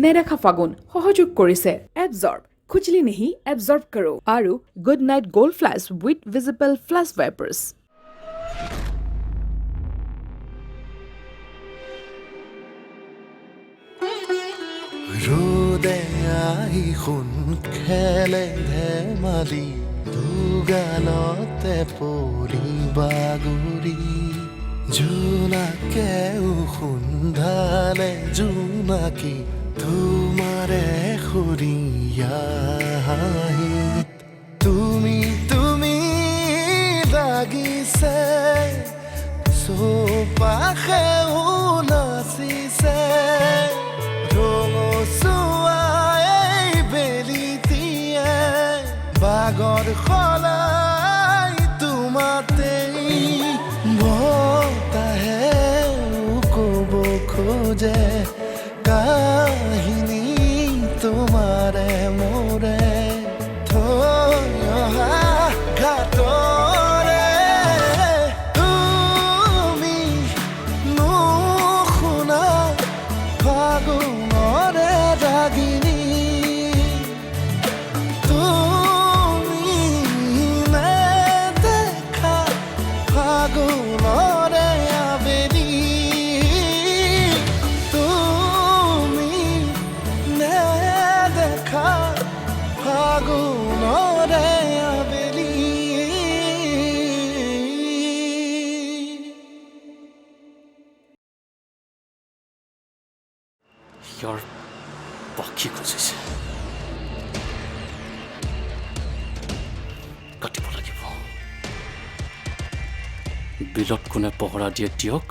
নেদেখা ফাগুন সহযোগ কৰিছে এবজৰ্ব খুজলি নেহি এবজৰ্ব কৰো আৰু Good Knight gold flash with visible flash vapours ৰোদে আহি শুন খেলে ধেমালি দুগালতে পৰি বাগুৰি জোনাকে সুন্ধালে জোনাকী তোমাৰে সুৰীয়া হাঁহিত তুমি তুমি লাগিছে চৌপাশে নাচিছে বাগৰ সলাই তোমাতেই বতাহে ক'ব খোজে কাহিনী তোমাৰে মোৰে থৈ অহা ঘাটৰে তুমি নুশুনা ফাগুনৰে ৰাগিনী ইয়াৰ পাখি খুজিছে কাটিব লাগিব বিলত কোনে পহৰা দিয়ে দিয়ক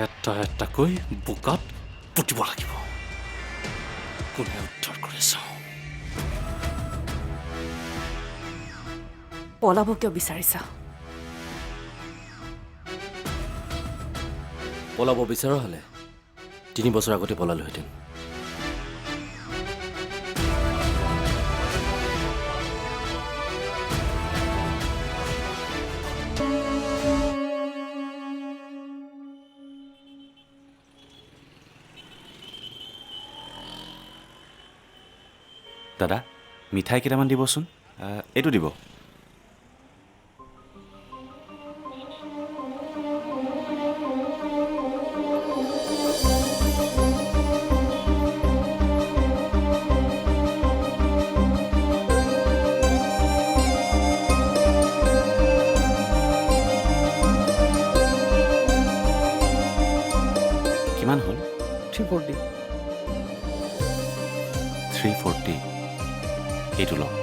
এটা এটাকৈ বোকাত পুতিব লাগিব কোনে উদ্ধাৰ কৰি চাওঁ পলাব কিয় বিচাৰিছা পলাব বিচৰা হ'লে 3 বছৰ আগতে পলালোহেঁতেন দাদা মিঠাই কেইটামান দিবচোন এইটো দিব কিমান হ'ল 340 340 এইটো লওক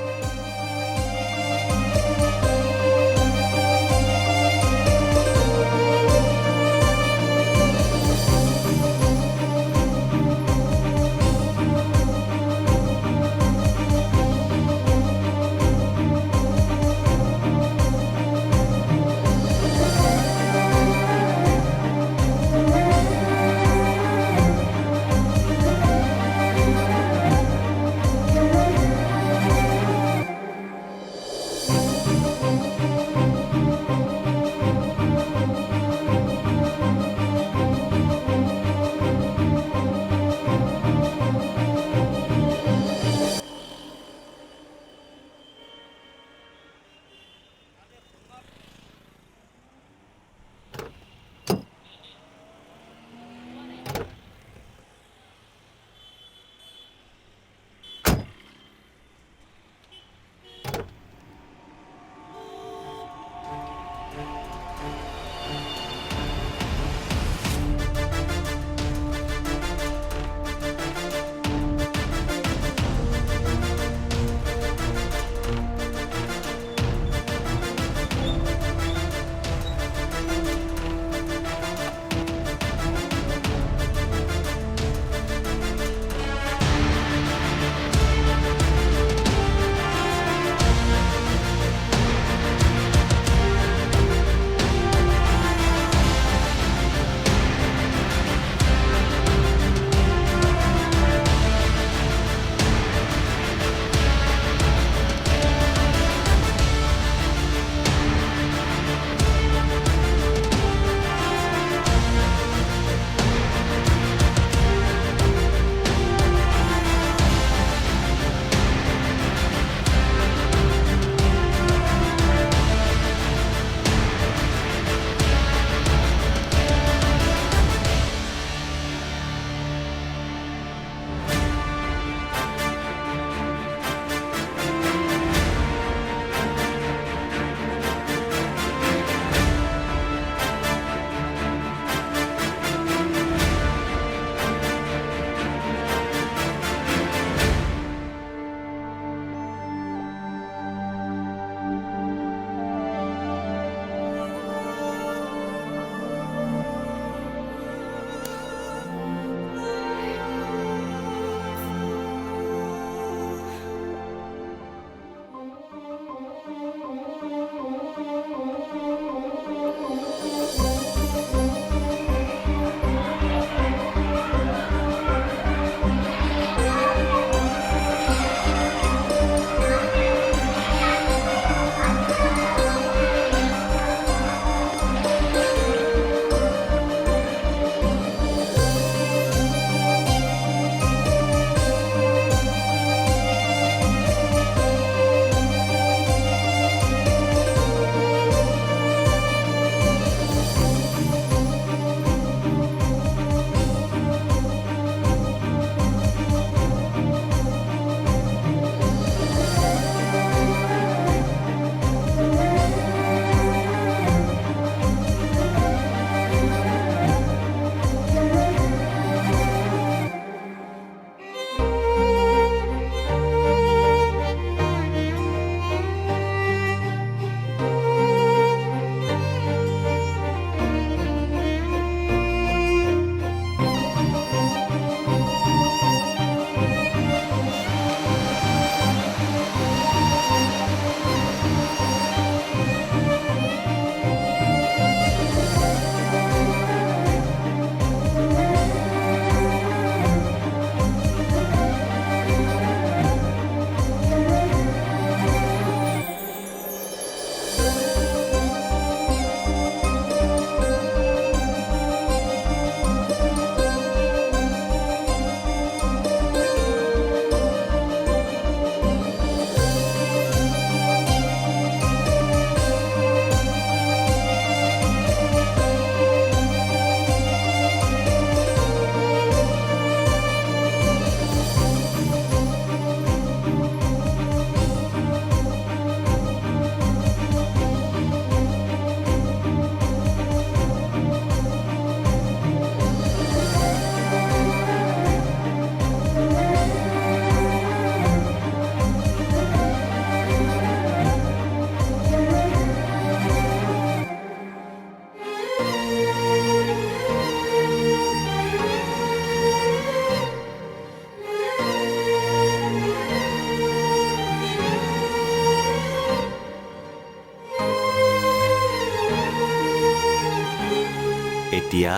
এতিয়া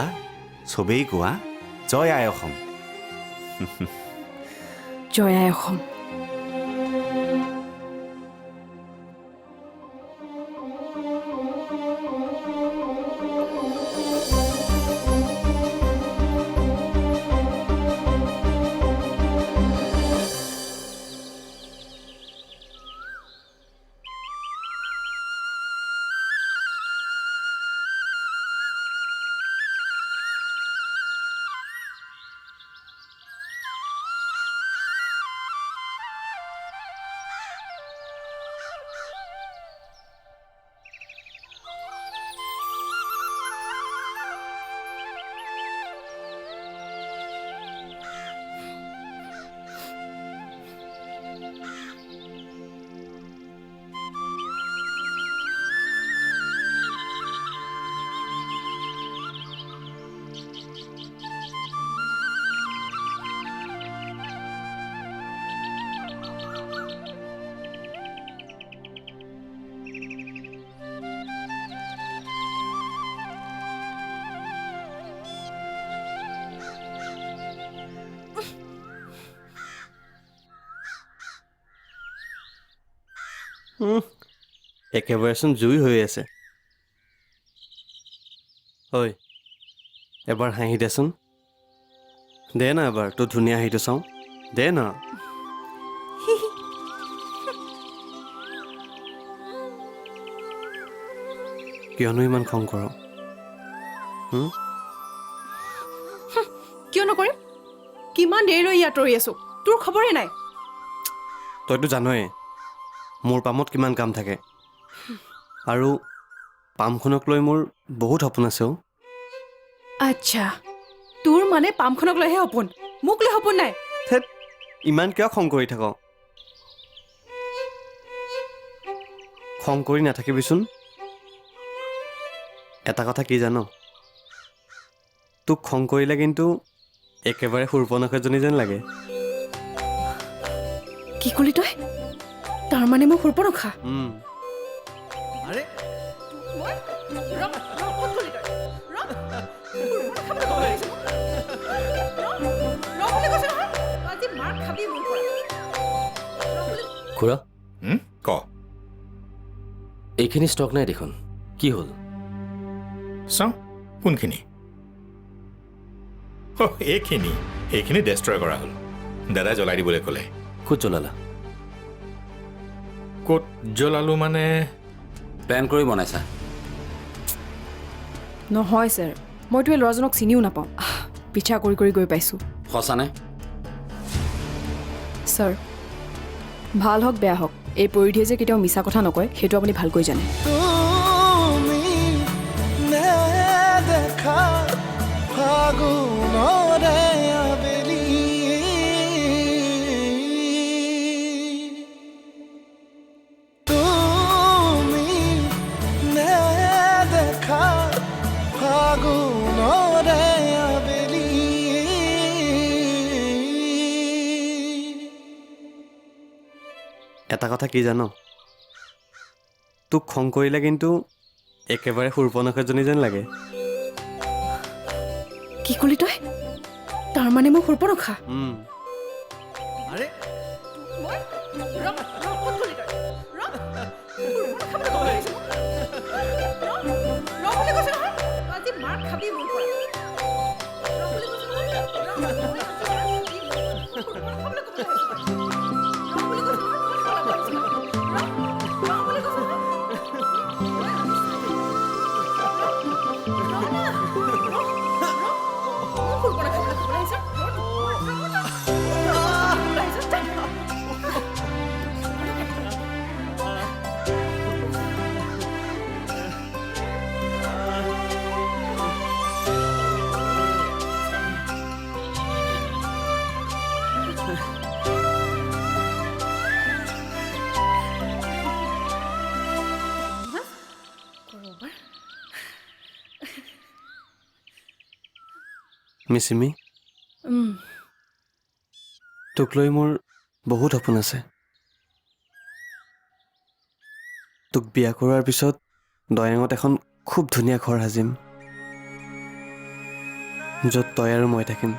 চবেই কোৱা জয় আই অসম। জয় আই অসম। একেবাৰেচোন জুই হৈ আছে। ঐ এবাৰ হাঁহি দেচোন, দে না এবাৰ তোৰ ধুনীয়া হাঁহিটো চাওঁ, দে না। কিয়নো ইমান খং কৰ? কিয় নকৰিম? কিমান দেৰিলৈ ইয়াত ৰৈ আছো, তোৰ খবৰে নাই। তইতো জানয়ে মোৰ পামত কিমান কাম থাকে, আৰু পামখনক লৈ মোৰ বহুত সপোন আছে। আচ্ছা, তোৰ মানে পামখনক লৈহে সপোন, মোক লৈ সপোন নাই। থেত, ইমান কিয় খং কৰি থাক? খং কৰি নাথাকিবিচোন। এটা কথা কি জান, তোক খং কৰিলে কিন্তু একেবাৰে শূৰ্পণখা এজনী যেন লাগে। কি কলি তই? তাৰমানে মই শূৰ্পণখা? আৰে খুৰা, ক এইখিনি ষ্টক নাই দেখোন, কি হ'ল? চাওঁ কোনখিনি? এইখিনি ডেষ্ট্ৰয় কৰা হ'ল। দাদাই জ্বলাই দিবলৈ ক'লে। ক'ত জ্বলালা? ক'ত জ্বলালোঁ মানে? প্লেন কৰি বনাইছা? নহয় ছাৰ, মইতো এই ল'ৰাজনক চিনিও নাপাওঁ, পিছা কৰি কৰি গৈ পাইছোঁ। সঁচানে? ছাৰ, ভাল হওক বেয়া হওক, এই পৰিধিয়ে যে কেতিয়াও মিছা কথা নকয় সেইটো আপুনি ভালকৈ জানে। তুমি নেদেখা ফাগুনৰে আবেলি তুমি নেদেখা ফাগুনৰে আবেলি এটা কথা কি জান, তোক খং কৰিলে কিন্তু একেবাৰে শূৰ্পণখা এজনী যেন লাগে। কি কলি তই? তাৰমানে মই শূৰ্পণখা? আৰে মিচিমি, তোক লৈ মোৰ বহুত সপোন আছে। তোক বিয়া কৰোৱাৰ পিছত দৈয়াঙত এখন খুব ধুনীয়া ঘৰ সাজিম। য'ত তই আৰু মই থাকিম।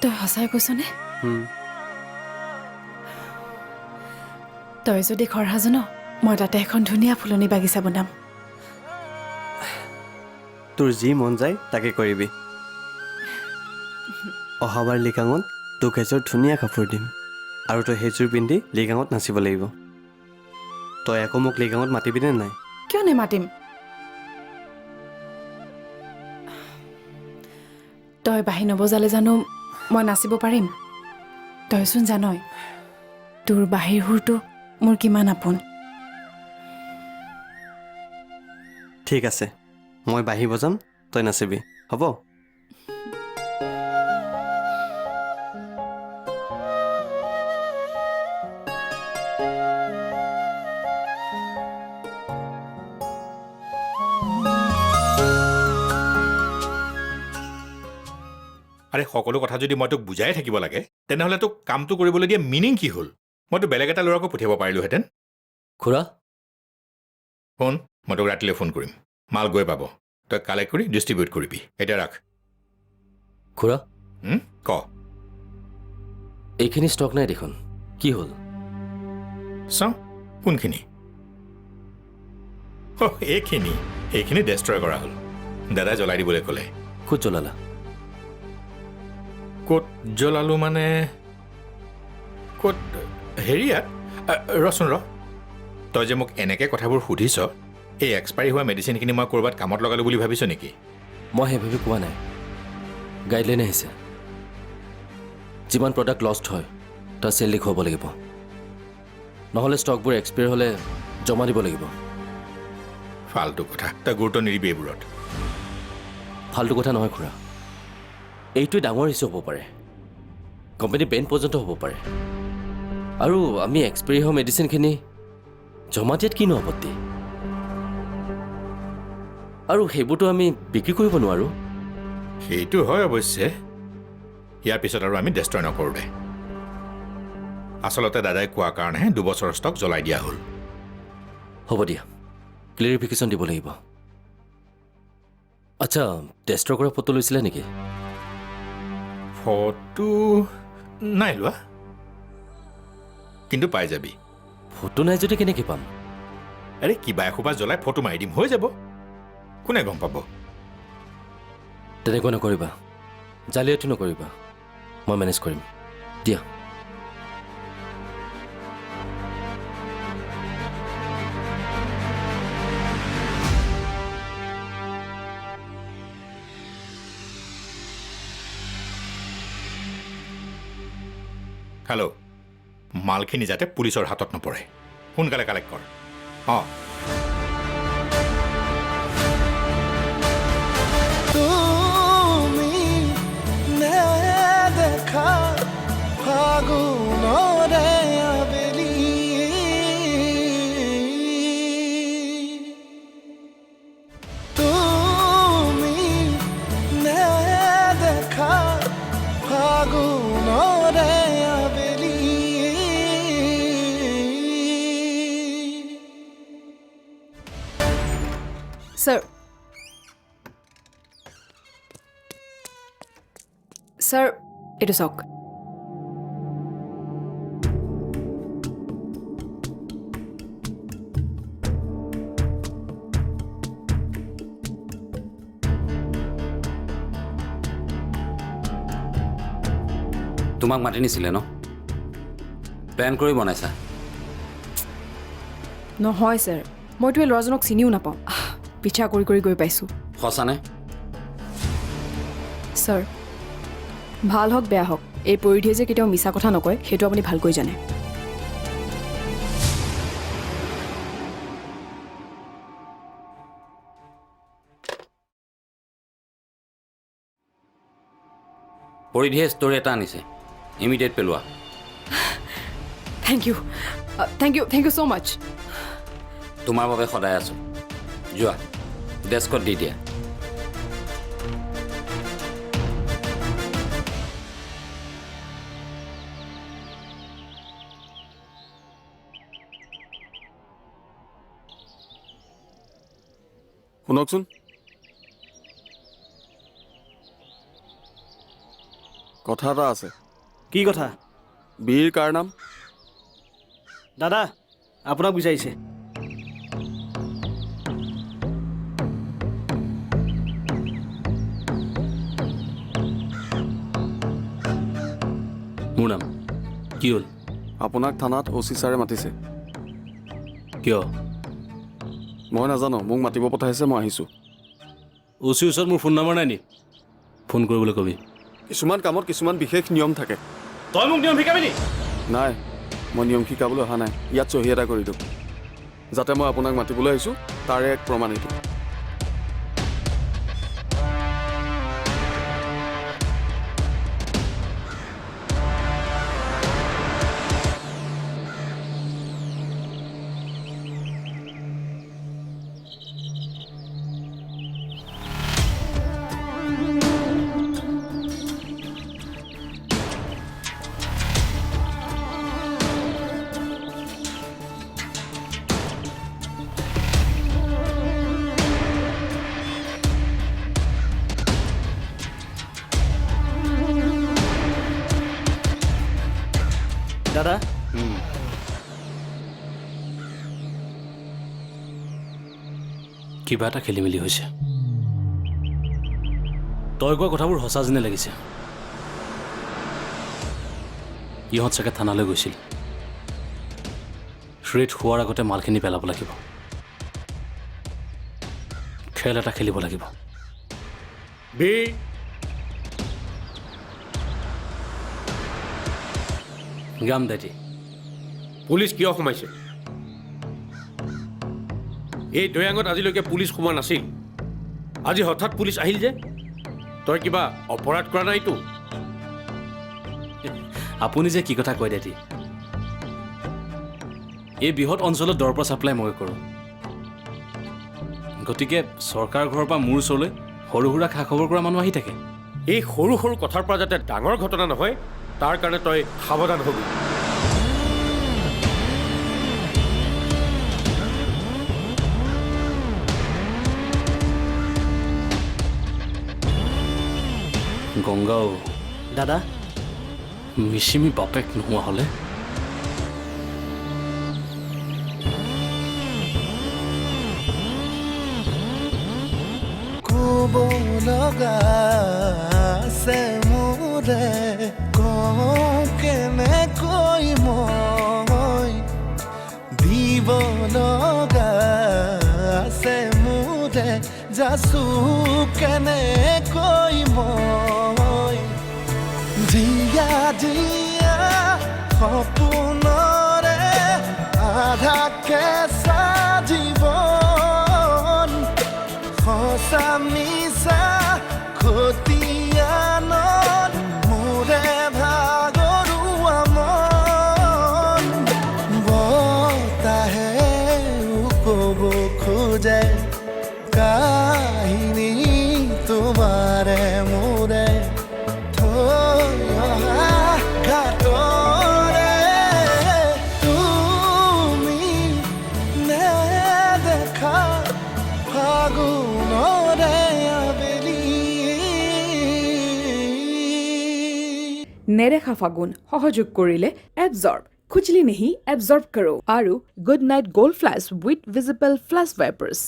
তই সঁচাই কৈছনে? হুম, তই যদি ঘৰ সাজ ন, মই তাতে এখন ধুনীয়া ফুলনি বাগিচা বনাম। তোৰ যি মন যায় তাকে কৰিবি। অহাবাৰ লিগাঙত তোক এযোৰ ধুনীয়া কাপোৰ দিম আৰু তই সেইযোৰ পিন্ধি লিগাঙত নাচিব লাগিব। তই আকৌ মোক লিগাঙত মাতিবিনে নাই? কিয় নেমাতিম? তই বাঁহী নবজালে জানো মই নাচিব পাৰিম? তইচোন জানই তোৰ বাঁহীৰ সুৰটো মোৰ কিমান আপোন। ঠিক আছে, মই বাঁহী বজাম, তই নাচিবি, হ'ব? আৰে সকলো কথা যদি মই তোক বুজাই থাকিব লাগে তেনেহ'লে তোক কামটো কৰিবলৈ দিয়া মিনিং কি হ'ল? মইতো বেলেগ এটা ল'ৰাকো পঠিয়াব পাৰিলোহেঁতেন। খুৰা শুন, মই তোক ৰাতিলৈ ফোন কৰিম। মাল গৈ পাব, তই কালেক্ট কৰি ডিষ্ট্ৰিবিউট কৰিবি। এতিয়া ৰাখ। খুৰা ক। এইখিনি ষ্টক নাই দেখোন, কি হ'ল? চাওঁ কোনখিনি? এইখিনি ডেষ্ট্ৰয় কৰা হ'ল। দাদাই জ্বলাই দিবলৈ ক'লে। ক'ত জ্বলালা? ক'ত জ্বলালোঁ মানে ক'ত? হেৰিয়াত ৰচোন ৰ। তই যে মোক এনেকৈ কথাবোৰ সুধিছ, এই এক্সপায়াৰী হোৱা মেডিচিনখিনি মই ক'ৰবাত কামত লগালোঁ বুলি ভাবিছ নেকি? মই সেইভাবে কোৱা নাই, গাইডলাইন আহিছে। যিমান প্ৰডাক্ট লষ্ট হয় তাৰ চেল দেখুৱাব লাগিব, নহ'লে ষ্টকবোৰ এক্সপায়াৰ হ'লে জমা দিব লাগিব। ফাল্টু কথা, তই গুৰুত্ব নিদিবি এইবোৰত। ফাল্টু কথা নহয় খুৰা, এইটোৱে ডাঙৰ ইছ্যু হ'ব পাৰে, কোম্পানী বেন পৰ্যন্ত হ'ব পাৰে। আৰু আমি এক্সপায়াৰী হোৱা মেডিচিনখিনি জমা দিয়াত কিনো আপত্তি? আৰু সেইবোৰতো আমি বিক্ৰী কৰিব নোৱাৰোঁ। সেইটো হয় অৱশ্যে। ইয়াৰ পিছত আৰু আমি ডেষ্ট্ৰয় নকৰোঁ দে। আচলতে দাদাই কোৱাৰ কাৰণেহে 2 বছৰৰ ষ্টক জ্বলাই দিয়া হ'ল। হ'ব দিয়া, ক্লেৰিফিকেশ্যন দিব লাগিব। আচ্ছা, ডেষ্ট্ৰয় কৰা ফটো লৈছিলে নেকি? ফটো নাই লোৱা, কিন্তু পাই যাবি। ফটো নাই যদি কেনেকৈ পাম? আৰে কিবা এসোপা জ্বলাই ফটো মাৰি দিম, হৈ যাব। কোনে গম পাব? তেনেকুৱা নকৰিবা, জালিয়াতি নকৰিবা, মই মেনেজ কৰিম দিয়া। হেল্ল', মালখিনি যাতে পুলিচৰ হাতত নপৰে, সোনকালে কালেক্ট কৰ। অঁ, তুমি নেদেখা ফাগুনৰে আবেলি তুমি নেদেখা ফাগুনৰে আবেলি স্যাৰ, স্যাৰ এইটো চাওক। তোমাক মাতি নিছিলে ন? প্লেন কৰি বনাইছা? নহয় ছাৰ, মইতো এই ল'ৰাজনক চিনিও নাপাওঁ, পিছা কৰি কৰি গৈ পাইছোঁ। সঁচানে? ছাৰ, ভাল হওক বেয়া হওক, এই পৰিধিয়ে যে কেতিয়াও মিছা কথা নকয় সেইটো আপুনি ভালকৈ জানে। পৰিধিয়ে ষ্টৰি এটা আনিছে, ইমিডিয়েট পেলোৱা। Thank you, thank you so' much. তোমাৰ বাবে সদায় আছোঁ। যোৱা, ডেস্কত দি দিয়া। শুনকচোন, কথা এটা আছে কি কথা বীৰ কাৰ নাম দাদা আপোনাক বিচাৰিছে মোৰ নাম কি হ'ল আপোনাক থানাত অ' চি ছাৰে মাতিছে কিয় মই নাজানো মোক মাতিব পঠাইছে মই আহিছোঁ অ' চিৰ ওচৰত মোৰ ফোন নম্বৰ নাই নি ফোন কৰিবলৈ কবি কিছুমান কামত কিছুমান বিশেষ নিয়ম থাকে তই মোক নিয়ম শিকাবি নি নাই মই নিয়ম শিকাবলৈ অহা নাই ইয়াত চহী এটা কৰি দিওঁ যাতে মই আপোনাক মাতিবলৈ আহিছোঁ তাৰে এক প্ৰমাণ এইটো দাদা কিবা এটা খেলি মেলি হৈছে তই কোৱা কথাবোৰ সঁচা যেনে লাগিছে ইহঁত চাগে থানালৈ গৈছিল ৰেড হোৱাৰ আগতে মালখিনি পেলাব লাগিব খেল এটা খেলিব লাগিব বীৰ গাম দাইটি পুলিচ কিয় সোমাইছে এই দৈয়াঙত আজিলৈকে পুলিচ সোমোৱা নাছিল আজি হঠাৎ পুলিচ আহিল যে তই কিবা অপৰাধ কৰা নাইতো আপুনি যে কি কথা কয় দাইটি এই বৃহৎ অঞ্চলত দৰৱ ছাপ্লাই মই কৰোঁ গতিকে চৰকাৰ ঘৰৰ পৰা মোৰ ওচৰলৈ সৰু সুৰা খা খবৰ কৰা মানুহ আহি থাকে এই সৰু সৰু কথাৰ পৰা যাতে ডাঙৰ ঘটনা নহয় তাৰ কাৰণে তই সাৱধান হবি গংগাও দাদা মিচিমি বাপেক নোহোৱা হ'লে ক'ব লগা আছে মোৰে কওঁ কেনেকৈ মই দিব লগা আছে মোৰে যাচো কেনেকৈ মই জীয়া জীয়া সপোনৰে আধা কেঁচা জীৱন সঁচা মিছা খতিয়ানত মোৰে ভাগৰুৱা মন বতাহেও ক'ব খোজে কাহিনী তোমাৰে মোৰে থৈ অহা ঘাটৰে তুমি নেদেখা ফাগুনৰে আবেলি নেদেখা ফাগুন সহযোগ কৰিলে এবজৰ্ব খুজলি নেহি এবজৰ্ব কৰো আৰু Good Knight gold flash with visible flash ৱাইপাৰ্ছ